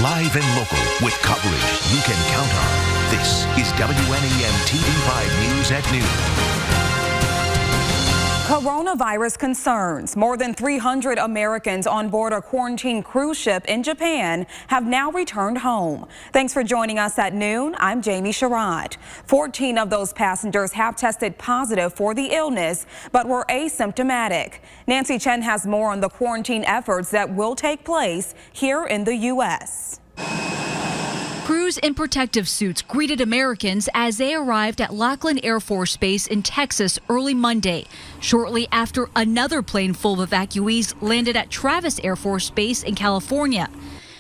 Live and local with coverage you can count on. This is WNEM TV5 News at noon. Coronavirus concerns. More than 300 Americans on board a quarantine cruise ship in Japan have now returned home. Thanks for joining us at noon. I'm Jamie Sherrod. 14 of those passengers have tested positive for the illness, but were asymptomatic. Nancy Chen has more on the quarantine efforts that will take place here in the U.S. Crews in protective suits greeted Americans as they arrived at Lackland Air Force Base in Texas early Monday, shortly after another plane full of evacuees landed at Travis Air Force Base in California.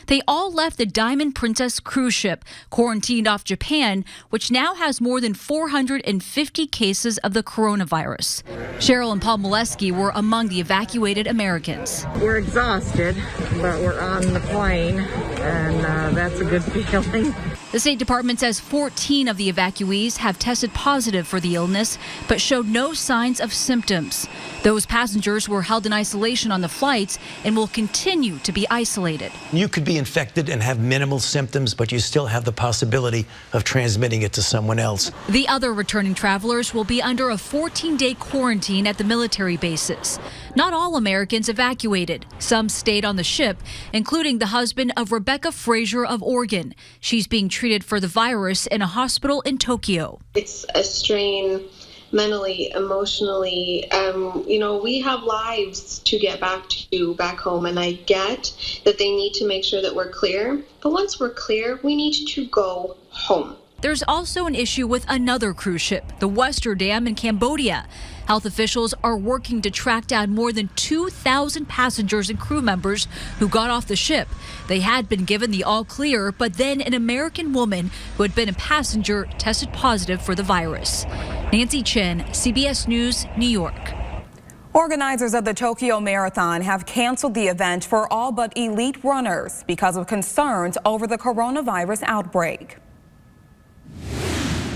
They all left the Diamond Princess cruise ship, quarantined off Japan, which now has more than 450 cases of the coronavirus. Cheryl and Paul Molesky were among the evacuated Americans. We're exhausted, but we're on the plane, and that's a good feeling. The State Department says 14 of the evacuees have tested positive for the illness, but showed no signs of symptoms. Those passengers were held in isolation on the flights and will continue to be isolated. You could be infected and have minimal symptoms, but you still have the possibility of transmitting it to someone else. The other returning travelers will be under a 14-day quarantine at the military bases. Not all Americans evacuated. Some stayed on the ship, including the husband of Rebecca Frazier of Oregon. She's being treated for the virus in a hospital in Tokyo. It's a strain mentally, emotionally. We have lives to get back home, and I get that they need to make sure that we're clear. But once we're clear, we need to go home. There's also an issue with another cruise ship, the Wester Dam in Cambodia. Health officials are working to track down more than 2,000 passengers and crew members who got off the ship. They had been given the all clear, but then an American woman who had been a passenger tested positive for the virus. Nancy Chen, CBS News, New York. Organizers of the Tokyo Marathon have canceled the event for all but elite runners because of concerns over the coronavirus outbreak.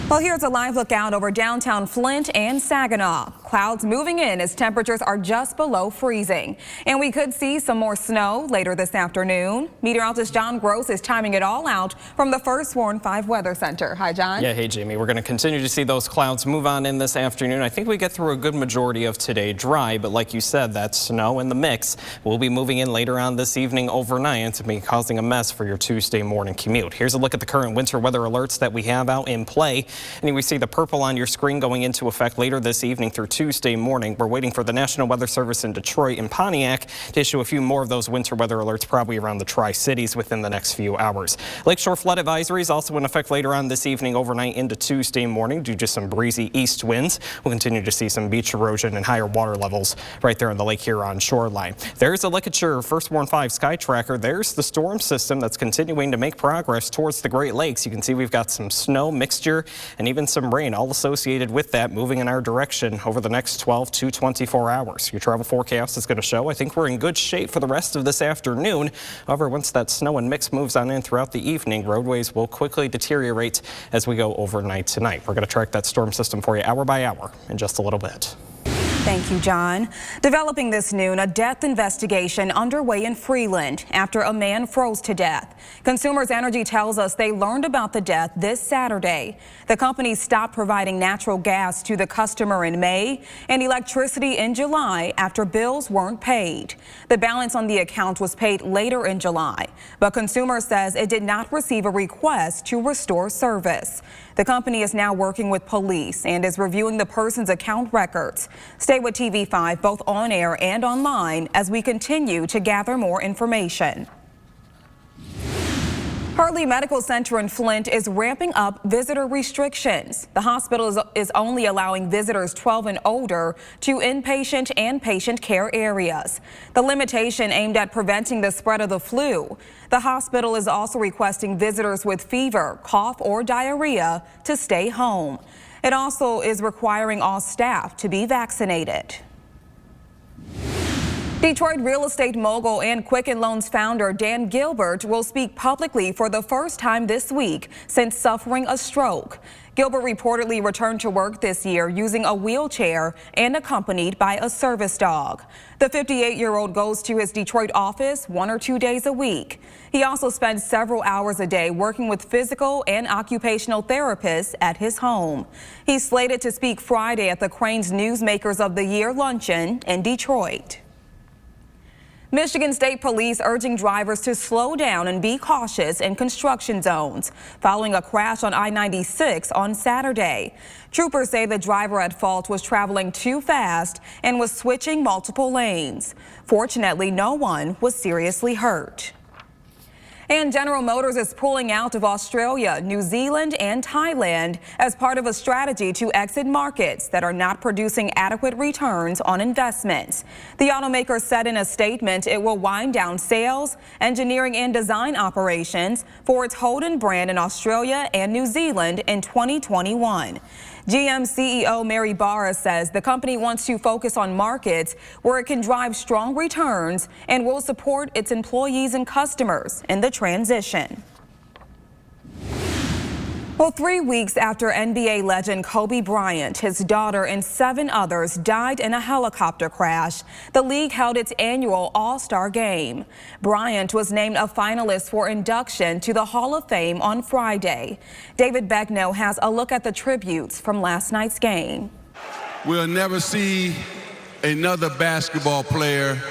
Well, here's a live look out over downtown Flint and Saginaw. Clouds moving in as temperatures are just below freezing. And we could see some more snow later this afternoon. Meteorologist John Gross is timing it all out from the First Warn 5 Weather Center. Hi, John. Yeah, hey, Jamie. We're going to continue to see those clouds move on in this afternoon. I think we get through a good majority of today dry, but like you said, that snow in the mix will be moving in later on this evening overnight and be causing a mess for your Tuesday morning commute. Here's a look at the current winter weather alerts that we have out in play. And we see the purple on your screen going into effect later this evening through Tuesday morning. We're waiting for the National Weather Service in Detroit and Pontiac to issue a few more of those winter weather alerts, probably around the Tri-Cities within the next few hours. Lakeshore flood advisory is also in effect later on this evening overnight into Tuesday morning due to some breezy east winds. We'll continue to see some beach erosion and higher water levels right there on the Lake Huron shoreline. There's a look at your First Warn 5 sky tracker. There's the storm system that's continuing to make progress towards the Great Lakes. You can see we've got some snow mixture and even some rain all associated with that moving in our direction over the next 12 to 24 hours. Your travel forecast is going to show I think we're in good shape for the rest of this afternoon. However, once that snow and mix moves on in throughout the evening, roadways will quickly deteriorate as we go overnight tonight. We're going to track that storm system for you hour by hour in just a little bit. Thank you, John. Developing this noon, a death investigation underway in Freeland after a man froze to death. Consumers Energy tells us they learned about the death this Saturday. The company stopped providing natural gas to the customer in May and electricity in July after bills weren't paid. The balance on the account was paid later in July, but Consumer says it did not receive a request to restore service. The company is now working with police and is reviewing the person's account records. Stay with TV5 both on air and online as we continue to gather more information. Karley Medical Center in Flint is ramping up visitor restrictions. The hospital is only allowing visitors 12 and older to inpatient and patient care areas. The limitation aimed at preventing the spread of the flu. The hospital is also requesting visitors with fever, cough, or diarrhea to stay home. It also is requiring all staff to be vaccinated. Detroit real estate mogul and Quicken Loans founder Dan Gilbert will speak publicly for the first time this week since suffering a stroke. Gilbert reportedly returned to work this year using a wheelchair and accompanied by a service dog. The 58-year-old goes to his Detroit office 1 or 2 days a week. He also spends several hours a day working with physical and occupational therapists at his home. He's slated to speak Friday at the Crain's Newsmakers of the Year luncheon in Detroit. Michigan State Police urging drivers to slow down and be cautious in construction zones following a crash on I-96 on Saturday. Troopers say the driver at fault was traveling too fast and was switching multiple lanes. Fortunately, no one was seriously hurt. And General Motors is pulling out of Australia, New Zealand, and Thailand as part of a strategy to exit markets that are not producing adequate returns on investments. The automaker said in a statement it will wind down sales, engineering, and design operations for its Holden brand in Australia and New Zealand in 2021. GM CEO Mary Barra says the company wants to focus on markets where it can drive strong returns and will support its employees and customers in the transition. Well, 3 weeks after NBA legend Kobe Bryant, his daughter, and 7 others died in a helicopter crash, the league held its annual All-Star Game. Bryant was named a finalist for induction to the Hall of Fame on Friday. David Begnaud has a look at the tributes from last night's game. We'll never see another basketball player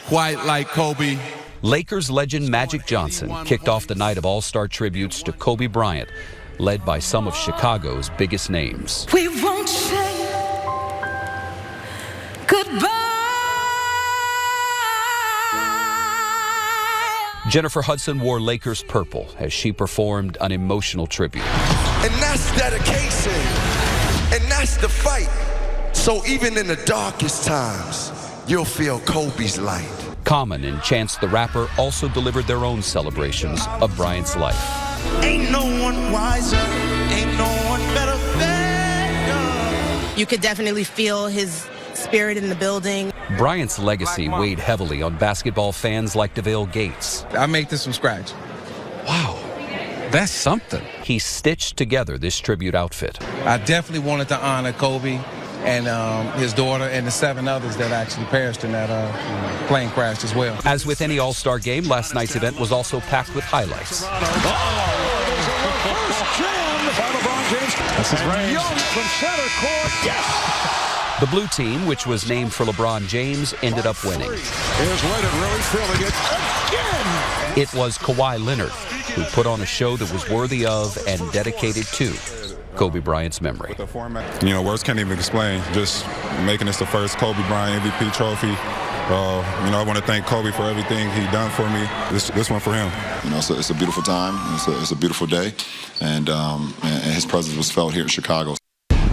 quite like Kobe. Lakers legend Magic Johnson kicked off the night of All-Star tributes to Kobe Bryant, led by some of Chicago's biggest names. We won't say goodbye. Jennifer Hudson wore Lakers purple as she performed an emotional tribute. And that's dedication, and that's the fight. So even in the darkest times, you'll feel Kobe's light. Common and Chance the Rapper also delivered their own celebrations of Bryant's life. Ain't no one wiser, ain't no one better than God. You could definitely feel his spirit in the building. Bryant's legacy weighed heavily on basketball fans like DeVale Gates. I made this from scratch. Wow, that's something. He stitched together this tribute outfit. I definitely wanted to honor Kobe and his daughter and the 7 others that actually perished in that plane crash as well. As with any All-Star game, last night's event was also packed with highlights. This is Young from center court. Yes! The blue team, which was named for LeBron James, ended up winning. Here's Leonard really feeling it again. It was Kawhi Leonard who put on a show that was worthy of and dedicated to Kobe Bryant's memory. You know, words can't even explain. Just making this the first Kobe Bryant MVP trophy. You know, I want to thank Kobe for everything he done for me. This one for him. You know, it's a beautiful time. It's a beautiful day, and his presence was felt here in Chicago.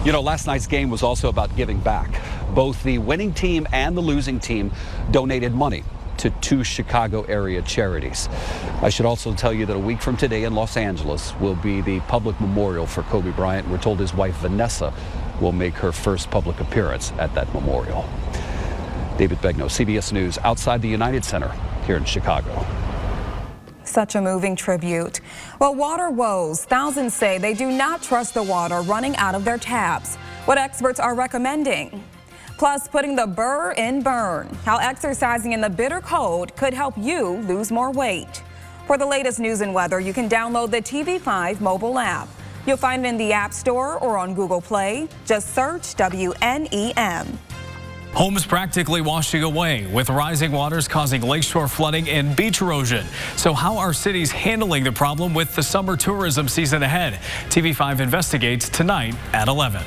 You know, last night's game was also about giving back. Both the winning team and the losing team donated money to 2 Chicago area charities. I should also tell you that a week from today in Los Angeles will be the public memorial for Kobe Bryant. We're told his wife Vanessa will make her first public appearance at that memorial. David Begnaud, CBS News, outside the United Center here in Chicago. Such a moving tribute. Well, water woes. Thousands say they do not trust the water running out of their taps. What experts are recommending. Plus, putting the burr in burn. How exercising in the bitter cold could help you lose more weight. For the latest news and weather, you can download the TV5 mobile app. You'll find it in the App Store or on Google Play. Just search WNEM. Homes practically washing away with rising waters causing lakeshore flooding and beach erosion. So how are cities handling the problem with the summer tourism season ahead? TV5 investigates tonight at 11.